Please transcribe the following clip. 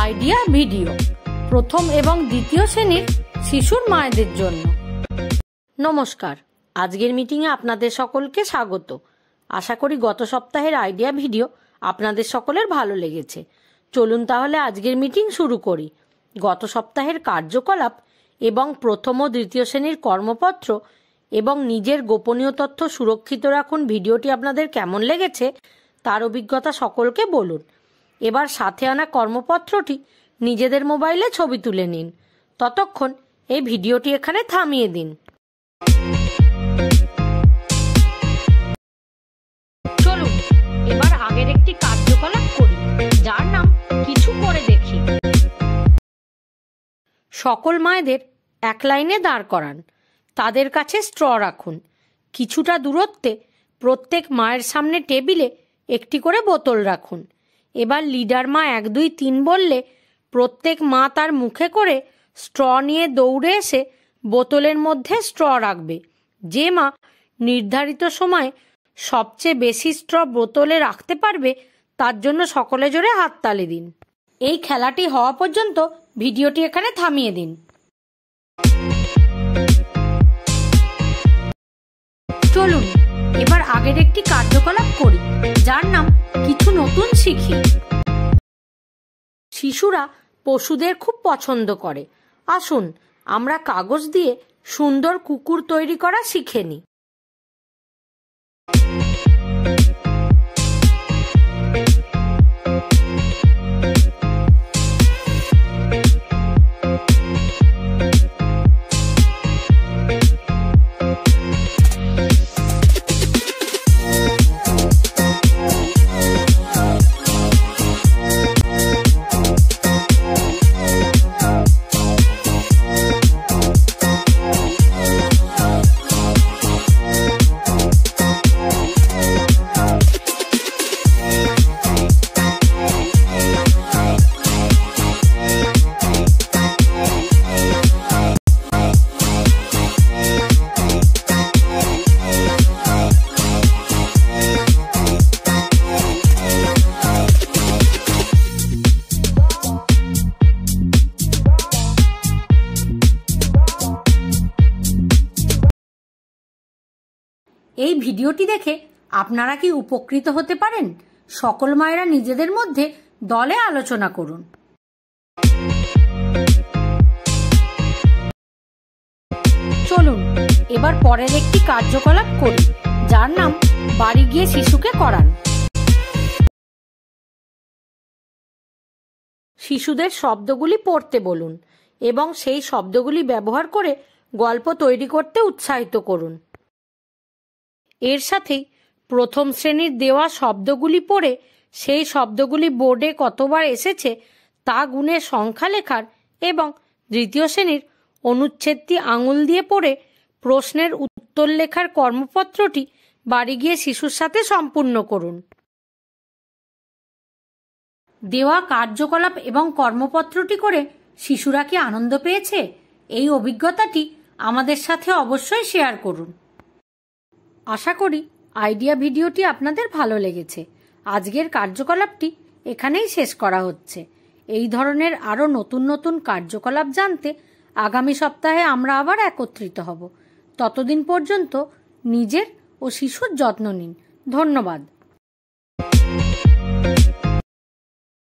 Idea video প্রথম এবং দ্বিতীয় শ্রেণীর শিশুর মায়েদের জন্য। নমস্কার, আজকের মিটিংয়ে আপনাদের সকলকে স্বাগত। আশা করি গত সপ্তাহের আইডিয়া ভিডিও আপনাদের সকলের ভালো লেগেছে। চলুন তাহলে আজকের মিটিং শুরু করি। গত সপ্তাহের কার্যকলাপ এবং প্রথম ও দ্বিতীয় শ্রেণীর কর্মপত্র এবং নিজের গোপনীয় তথ্য সুরক্ষিত রাখুন ভিডিওটি আপনাদের কেমন লেগেছে তার অভিজ্ঞতা সকলকে বলুন। এবার সাথে আনা কর্মপত্রটি নিজেদের মোবাইলে ছবি তুলে নিন। ততক্ষণ এই ভিডিওটি এখানে থামিয়ে দিন। চলুন এবার আগের একটি কার্যকলাপ করি, যার নাম কিছু করে দেখি। সকল মায়েদের এক লাইনে দাঁড় করান। তাদের কাছে স্ট্র রাখুন। কিছুটা দূরত্বে প্রত্যেক মায়ের সামনে টেবিলে একটি করে বোতল রাখুন। এবার লিডার মা 1, 2, 3 বললে প্রত্যেক মা তার মুখে করে স্ট্র নিয়ে দৌড়ে এসে বোতলের মধ্যে স্ট্র রাখবে। যে মা নির্ধারিত সময়ে সবচেয়ে বেশি স্ট্র বোতলে রাখতে পারবে তার জন্য সকলে জোরে হাততালি দিন। এই খেলাটি হওয়া পর্যন্ত ভিডিওটি এখানে থামিয়ে দিন। চলুন এবার আগের একটি কার্যকলাপ করি, যার নাম কিছু নতুন শিখি। শিশুরা পশুদের খুব পছন্দ করে। আসুন আমরা কাগজ দিয়ে সুন্দর কুকুর তৈরি করা শিখে নিই। এই ভিডিওটি দেখে আপনারা কি উপকৃত হতে পারেন? সকল মায়েরা নিজেদের মধ্যে দলে আলোচনা করুন। চলুন এবার পরের একটি কার্যকলাপ করি, যার নাম বাড়ি গিয়ে শিশুকে করান। শিশুদের শব্দগুলি পড়তে বলুন এবং সেই শব্দগুলি ব্যবহার করে গল্প তৈরি করতে উৎসাহিত করুন। এর সাথেই প্রথম শ্রেণীর দেওয়া শব্দগুলি পড়ে সেই শব্দগুলি বোর্ডে কতবার এসেছে তা গুণে সংখ্যা লেখার এবং দ্বিতীয় শ্রেণীর অনুচ্ছেদটি আঙুল দিয়ে পড়ে প্রশ্নের উত্তর লেখার কর্মপত্রটি বাড়ি গিয়ে শিশুর সাথে সম্পূর্ণ করুন। দেওয়া কার্যকলাপ এবং কর্মপত্রটি করে শিশুরা কি আনন্দ পেয়েছে? এই অভিজ্ঞতাটি আমাদের সাথে অবশ্যই শেয়ার করুন। আশা করি আইডিয়া ভিডিওটি আপনাদের ভালো লেগেছে। আজকের কার্যকলাপটি এখানেই শেষ করা হচ্ছে। এই ধরনের আরও নতুন নতুন কার্যকলাপ জানতে আগামী সপ্তাহে আমরা আবার একত্রিত হব। ততদিন পর্যন্ত নিজের ও শিশুর যত্ন নিন। ধন্যবাদ।